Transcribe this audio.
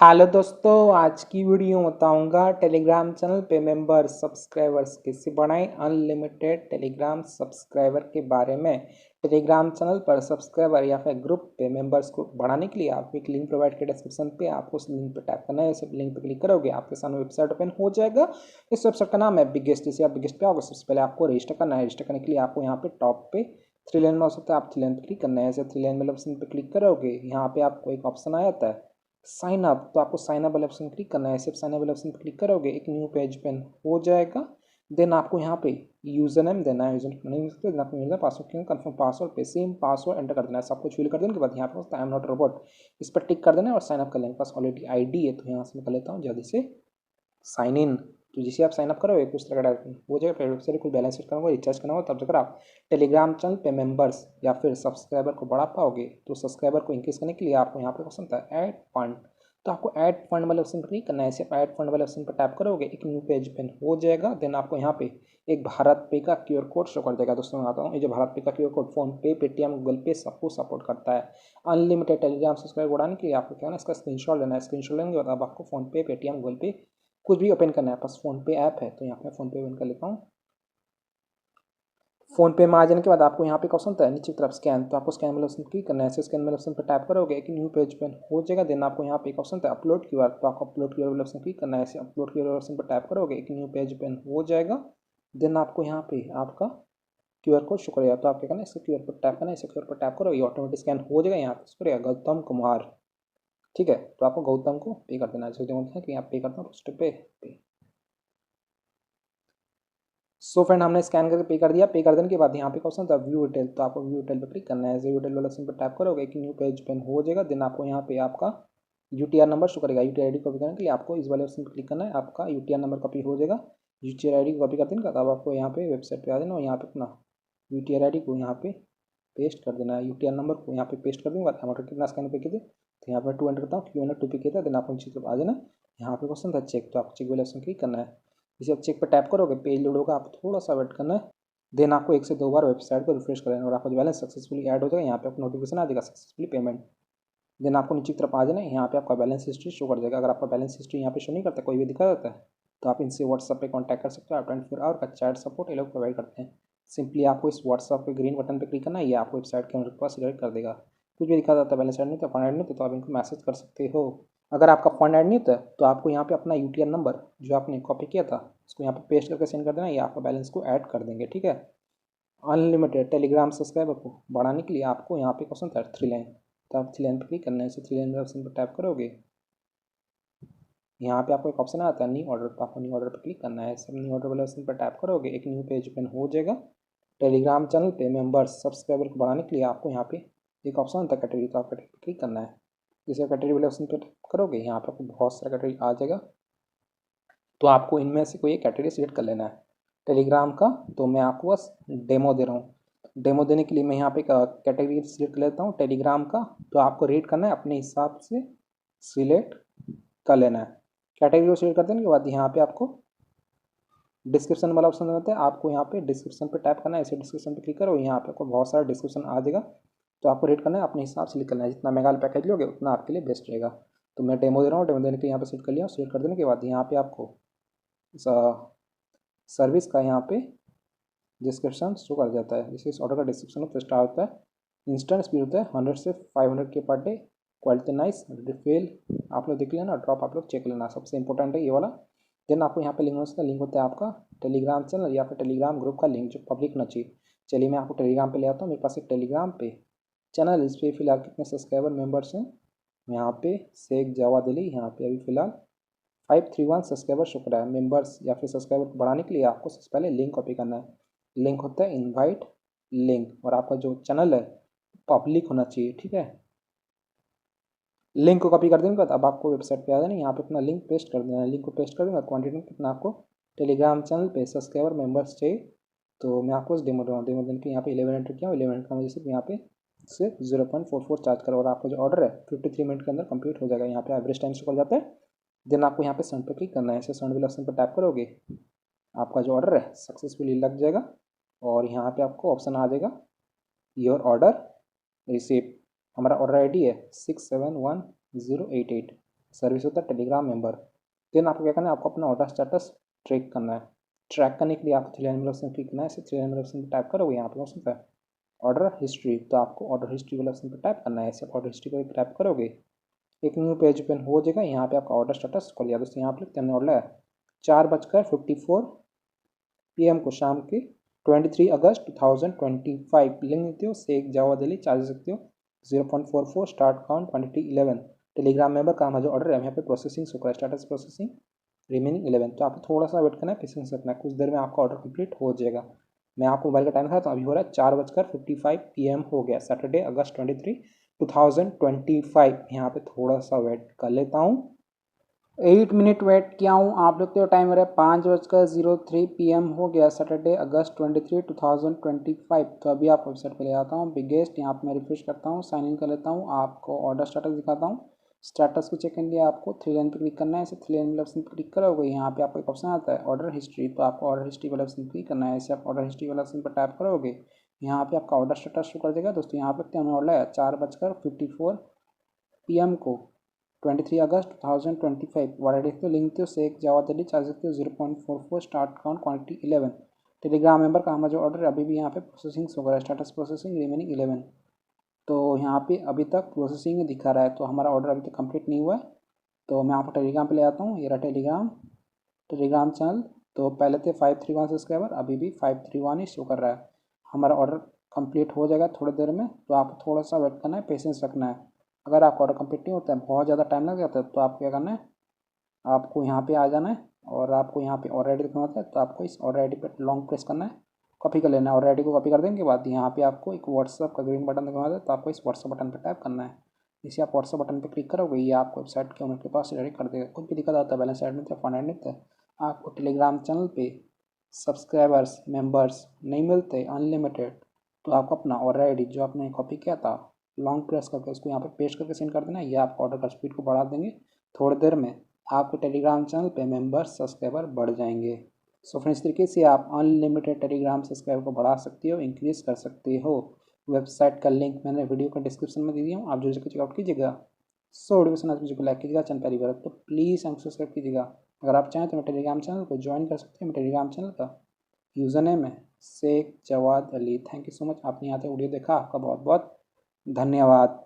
Hello दोस्तों, आज की वीडियो बताऊंगा टेलीग्राम चैनल पे मेंबर सब्सक्राइबर्स कैसे बढ़ाएं। अनलिमिटेड टेलीग्राम सब्सक्राइबर के बारे में टेलीग्राम चैनल पर सब्सक्राइबर या फिर ग्रुप पे मेंबर्स को बढ़ाने के लिए आपको एक लिंक प्रोवाइड किया डिस्क्रिप्शन पे। आपको उस लिंक पे टैप करना है। इस लिंक पे क्लिक करोगे आपके सामने वेबसाइट ओपन हो जाएगा। इस वेबसाइट का नाम है बिगेस्ट। जैसे आप बिगेस्ट पे आओगे सबसे पहले आपको रजिस्टर करना है। रजिस्टर करने के लिए आपको यहाँ पे टॉप पे थ्री लाइन में हो सकता है, आप थ्री लाइन पे क्लिक करना है। ऐसे थ्री लाइन वाले ऑप्शन पे क्लिक करोगे यहाँ पे आपको एक ऑप्शन आ जाता है साइन अप। तो आपको साइन अप वाले ऑप्शन क्लिक करना है। सिर्फ साइन अप वाले ऑप्शन पर क्लिक करोगे एक न्यू पेज ओपन हो जाएगा। देन आपको यहाँ पे यूजर नेम देना है। यूजर नेम देन आपको यूजर पासवर्ड क्यों कंफर्म पासवर्ड पे सेम पासवर्ड एंटर कर देना है। सब कुछ फिल कर देने के बाद यहाँ पे आई एम नॉट रोबोट इस पर टिक कर देना है और साइन अप कर लेंगे। पास ऑलरेडी आईडी है तो यहाँ से मैं कर लेता हूँ जल्दी से साइन इन। तो जैसे आप साइन अप करोगे कुछ तरह का वो जगह पे वेबसाइट कुछ बैलेंस सेट करना होगा, रिचार्ज करना होगा, तब जाकर आप टेलीग्राम चैनल पे मेंबर्स या फिर सब्सक्राइबर को बढ़ा पाओगे। तो सब्सक्राइबर को इंक्रीज करने के लिए आपको यहाँ पे ऑप्शन था ऐड फंड। तो आपको ऐड फंड वाले ऑप्शन पर क्लिक करना है। ऐसे ऐड फंड वाले ऑप्शन पर टैप करोगे एक न्यू पेज ओपन हो जाएगा। देन आपको यहाँ पे एक भारत पे का क्यूआर कोड शो कर देगा। दोस्तों मैं आता हूँ, ये जो भारत पे का क्यूआर कोड फोन पे, पेटीएम, गूगल पे सबको सपोर्ट करता है। अनलिमिटेड टेलीग्राम सब्सक्राइबर बढ़ाने के लिए आपको क्या है इसका स्क्रीनशॉट लेना है। स्क्रीनशॉट लेने के बाद अब आपको फोन पे, पेटीएम, गूगल पे कुछ भी ओपन करना है। बस फोन पे ऐप है तो यहाँ पे फोन पे ओपन कर लेता हूँ। फोन पे में आ जाने के बाद आपको यहाँ पे ऑप्शन होता है नीचे की तरफ स्कैन। तो आपको स्कैन वाले ऑप्शन क्लिक करना है। ऐसे स्कैन वाले ऑप्शन पर टैप करोगे एक न्यू पेज ओपन हो जाएगा। देन आपको यहाँ पे एक ऑप्शन होता है अपलोड क्यूआर। तो आपको अपलोड क्यूआर वाले ऑप्शन क्लिक करना है। ऐसे अपलोड क्यूआर वाले ऑप्शन पर टैप करोगे एक न्यू पेज ओपन हो जाएगा। देन आपको यहाँ पे आपका क्यूआर कोड शो करेगा। तो आप क्या करना है, इसके क्यूआर पर टैप करना है। इसे क्यूआर पर टैप करोगे ऑटोमेटिक स्कैन हो जाएगा। यहाँ पे करेगा गौतम कुमार, ठीक है। तो आपको गौतम को पे कर देना है। जैसे कि आप पे करता हूँ फर्स्ट पे सो फ्रेंड हमने स्कैन करके पे कर दिया। पे कर देने के बाद यहाँ पे क्वेश्चन था व्यू डिटेल। तो आपको व्यू डिटेल पर क्लिक करना है। व्यू डिटेल वाला ऑप्शन पर टैप करोगे एक न्यू पेज ओपन हो जाएगा। देन आपको यहाँ पे आपका यूटीआर नंबर शो करेगा। यूटीआर आईडी कॉपी करने के लिए आपको इस वाले ऑप्शन पर क्लिक करना है। आपका यूटीआर नंबर कॉपी हो जाएगा। यूटीआर आईडी कॉपी कर देने का तब आपको यहाँ पे वेबसाइट पे आ जाना और यहाँ पे अपना यूटीआर आईडी को यहाँ पे पेस्ट कर देना है। यूटीआर नंबर को यहाँ पे पेस्ट कर दूँगा। टमाटर कितना स्कैन पे किए थे तो यहाँ पर 2 एंटर करता हूँ, क्यों ना 2 पे किया था। देन आपको नीचे तरफ आ जाना। यहाँ पे क्वेश्चन था चेक। तो आपको चेक वाले ऑप्शन क्लिक करना है। जैसे आप चेक पर टैप करोगे पेज लोड होगा, आपको थोड़ा सा वेट करना है। देन आपको 1 से 2 बार वेबसाइट को रिफ्रेश करना है और आपका जो बैलेंस सक्सेसफुली ऐड हो जाएगा। यहाँ पे आपको नोटिफिकेशन आ जाएगा सक्सेसफुली पेमेंट। देन आपको नीचे की तरफ आ जाना है। यहाँ पे आपका बैलेंस हिस्ट्री शो कर जाएगा। अगर आपका बैलेंस हिस्ट्री यहाँ पे शो नहीं करता, कोई भी दिखा जाता है, तो आप इनसे व्हाट्सअप पे कांटेक्ट कर सकते हो। आप 24 आवर का चैट सपोर्ट ये लोग प्रोवाइड करते हैं। सिंपली आपको इस व्हाट्सअप के ग्रीन बटन पर क्लिक करना है। ये आपको वेबसाइट के पास डायरेक्ट कर देगा। कुछ भी दिखा जाता है बैलेंस ऐड नहीं, तो फंड ऐड नहीं, तो आप इनको मैसेज कर सकते हो। अगर आपका फंड ऐड नहीं होता तो आपको यहाँ पे अपना यूटीआर नंबर जो आपने कॉपी किया था उसको यहाँ पे पेस्ट करके सेंड कर देना। ये आपका बैलेंस को ऐड कर देंगे, ठीक है। अनलिमिटेड टेलीग्राम सब्सक्राइबर को बढ़ाने के लिए आपको यहाँ पे क्वेश्चन था थ्री लाइन। तो आप थ्री लाइन पर क्लिक करना है। इसे थ्री लाइन ऑप्शन पर टैप करोगे यहाँ पे आपको एक ऑप्शन आता है न्यू ऑर्डर। तो आपको न्यू ऑर्डर पर क्लिक करना है। सब न्यू ऑर्डर वाले ऑप्शन पर टैप करोगे एक न्यू पेज ओपन हो जाएगा। टेलीग्राम चैनल पे मेंबर्स सब्सक्राइबर को बढ़ाने के लिए आपको यहाँ पे एक ऑप्शन आता है कैटेगरी। तो आप कैटेगरी पर क्लिक करना है। जैसे कैटेगरी वाले ऑप्शन पर करोगे यहाँ पे आपको बहुत सारा कैटेगरी आ जाएगा। तो आपको इनमें से कोई एक कैटेगरी सिलेक्ट कर लेना है टेलीग्राम का। तो मैं आपको बस डेमो दे रहा हूँ। डेमो देने के लिए मैं यहाँ पे कैटेगरी सिलेक्ट कर लेता हूँ टेलीग्राम का। तो आपको रेट करना है अपने हिसाब से सिलेक्ट कर लेना है। कैटेगरी को सिलेक्ट कर देने के बाद यहाँ पे आपको डिस्क्रिप्शन वाला ऑप्शन रहता है। आपको यहाँ पे डिस्क्रिप्शन पे टैप करना है। ऐसे डिस्क्रिप्शन पे क्लिक करो, यहाँ पे आपको बहुत सारा डिस्क्रिप्शन आ जाएगा। तो आपको रेट करना है अपने हिसाब से निकलना है। जितना महंगा पैकेज लोगे उतना आपके लिए बेस्ट रहेगा। तो मैं डेमो दे रहा हूँ। डेमो देने के यहाँ पे सिलेक्ट कर लिया। सिलेक्ट कर देने के बाद यहाँ पे आपको सर्विस का यहाँ पे डिस्क्रिप्शन शो कर जाता है। जैसे इस ऑर्डर का डिस्क्रिप्शन तो स्टार्ट होता है इंस्टेंट स्पीड होता है 100 से 500 के per day, quality nice, refill आप लोग देख लेना, ड्रॉप आप लोग चेक लेना, सबसे इंपॉर्टेंट है ये वाला। देन आपको यहाँ पे लिंक होता है। लिंक होता है आपका टेलीग्राम चैनल या फिर टेलीग्राम ग्रुप का लिंक जो पब्लिक होना चाहिए। चलिए मैं आपको टेलीग्राम पे ले आता हूँ। मेरे पास एक टेलीग्राम पे चैनल, इस पर फिलहाल कितने सब्सक्राइबर मेम्बर्स हैं यहाँ पे शेख जवाद अली, यहाँ पे अभी फिलहाल 531 सब्सक्राइबर शो कर रहा है। मेंबर्स या फिर सब्सक्राइबर को बढ़ाने के लिए आपको सबसे पहले लिंक कॉपी करना है। लिंक होता है इनवाइट लिंक और आपका जो चैनल है पब्लिक होना चाहिए, ठीक है। लिंक को कॉपी कर देंगे बाद अब आपको वेबसाइट पे आ जाना। यहाँ पे अपना लिंक पेस्ट कर देना है। लिंक को पेस्ट कर देंगे क्वान्टिटी में कितना आपको टेलीग्राम चैनल पे सब्सक्राइबर मेंबर्स चाहिए। तो मैं आपको डेमो दूँगा। डेमो देने के यहाँ पे 11 एंटर किया। 11 का मुझे सिर्फ यहाँ पे से 0.44 चार्ज करो और आपका जो ऑर्डर है 53 मिनट के अंदर कंप्लीट हो जाएगा। यहाँ पे एवरेज टाइम से कर जाता है। देन आपको यहाँ पे सेंड पे क्लिक करना है। ऐसे सेंड वाले ऑप्शन पर टैप करोगे आपका जो ऑर्डर है सक्सेसफुली लग जाएगा और यहाँ पे आपको ऑप्शन आ जाएगा योर ऑर्डर रिसीव। हमारा ऑर्डर आईडी है 671088। सर्विस होता है टेलीग्राम मेंबर। देन आपको क्या करना है, आपको अपना ऑर्डर स्टेटस ट्रैक करना है। ट्रैक करने के लिए आपको थ्री लाइन वाले ऑप्शन क्लिक करना है। थ्री लाइन वाले ऑप्शन पर टाइप करोगे यहाँ पे ऑप्शन पर ऑर्डर हिस्ट्री, तो आपको ऑर्डर हिस्ट्री वाले ऑप्शन पर टाइप करना है। ऐसे ऑर्डर हिस्ट्री को टाइप करोगे एक न्यू पेज ओपन हो जाएगा। यहाँ पे आपका ऑर्डर स्टेटस खोल लिया दोस्तों। यहाँ पे लिखते हैं ऑर्डर 4:54 PM को शाम के 23 अगस्त 2025 लिंक देते हो शेख जावा दिल्ली, चार्ज सकते हो 0.44, start count quantity 11, Telegram member काम है जो ऑर्डर है यहाँ पे प्रोसेसिंग शो कर रहा है, स्टेटस प्रोसेसिंग रिमेनिंग 11। तो आपको थोड़ा सा वेट करना है, पेशेंस रखना है, कुछ देर में आपका ऑर्डर कंप्लीट हो जाएगा। मैं आपको मोबाइल का टाइम था तो अभी हो रहा है 4:55 PM हो गया, सैटरडे अगस्त 23 2025। यहाँ पे थोड़ा सा वेट कर लेता हूँ, 8 मिनट वेट किया हूँ। आप लोग तो टाइमर है 5:03 PM हो गया, सैटरडे अगस्त 23 2025। तो अभी आप वेबसाइट पे ले आता हूँ बिगेस्ट, यहाँ पे मैं रिफ्रेश करता हूँ, साइन इन कर लेता हूँ, आपको ऑर्डर स्टेटस दिखाता हूँ। स्टेटस को चेक करने के लिए आपको थ्री लाइन पर क्लिक करना है। ऐसे थ्री लाइन वाले ऑप्शन पर क्लिक करोगे यहाँ पे आपको एक ऑप्शन आता है ऑर्डर हिस्ट्री, तो आपको ऑर्डर हिस्ट्री वाले ऑप्शन पर क्लिक करना है। ऐसे आप ऑर्डर हिस्ट्री वाले ऑप्शन पर टाइप करोगे यहाँ पे आपका ऑर्डर स्टेटस शो कर देगा दोस्तों। यहाँ पे हमने ऑर्डर है 4:54 PM को 23 अगस्त 2025। वाले तो लिंक तो शेख जावा दिल्ली, चार्ज सकते हो 0.44, start count quantity 11, Telegram member का हमारा जो ऑर्डर अभी भी यहाँ पे प्रोसेसिंग शो कर रहा है, स्टेटस प्रोसेसिंग रिमेनिंग 11। तो यहाँ पे अभी तक प्रोसेसिंग दिखा रहा है, तो हमारा ऑर्डर अभी तक कंप्लीट नहीं हुआ है। तो मैं आपको टेलीग्राम पे ले आता हूँ, ये रहा टेलीग्राम चैनल। तो पहले थे 531 सब्सक्राइबर, अभी भी 531 ही शो कर रहा है। हमारा ऑर्डर कंप्लीट हो जाएगा थोड़ी देर में, तो आपको थोड़ा सा वेट करना है, पेशेंस रखना है। अगर आपका ऑर्डर कंप्लीट नहीं होता है, बहुत ज़्यादा टाइम लग जाता है, तो आपको क्या करना है, आपको यहाँ पे आ जाना है और आपको यहाँ पे ऑर्डर आई डी दिखना होता है, तो आपको इस ऑर्डर आई डी पर लॉन्ग प्रेस करना है, कॉपी कर लेना है। ऑर्डर आई डी को कॉपी कर देने के बाद यहाँ पे आपको एक व्हाट्सअप का ग्रीन बटन दिखना होता है, तो आपको इस व्हाट्सअप बटन पर टाइप करना है। इसे आप व्हाट्सअप बटन पर क्लिक करोगे, ये आपको वेबसाइट के उनके पास डायरेक्ट कर देगा। कुछ भी दिक्कत आता है, बैलेंस ऐड नहीं था, फंड ऐड नहीं था, आपको टेलीग्राम चैनल पे सब्सक्राइबर्स मेंबर्स नहीं मिलते अनलिमिटेड, तो आपको अपना ऑर्डर आई डी जो आपने कॉपी किया था लॉन्ग प्रेस करके उसको यहाँ पे पेस्ट करके सेंड कर देना। ये आपको ऑर्डर का स्पीड को बढ़ा देंगे, थोड़ी देर में आपके टेलीग्राम चैनल पे मेंबर्स सब्सक्राइबर बढ़ जाएंगे। सो फ्रेंड्स, इस तरीके से आप अनलिमिटेड टेलीग्राम सब्सक्राइबर को बढ़ा सकते हो, इंक्रीज कर सकते हो। वेबसाइट का लिंक मैंने वीडियो का डिस्क्रिप्शन में दे दिया हूँ, आप जो चेकआउट कीजिएगा। सो वीडियो पसंद आए तो लाइक कीजिएगा, चैनल पहली बार तो प्लीज़ हमको सब्सक्राइब कीजिएगा। अगर आप चाहें तो मैं टेलीग्राम चैनल को ज्वाइन कर सकते हैं। मैं टेलीग्राम चैनल का यूज़र नेम है Shaikh Jawad Ali. Thank you so much, आपने यहाँ तक वीडियो देखा, आपका बहुत बहुत धन्यवाद।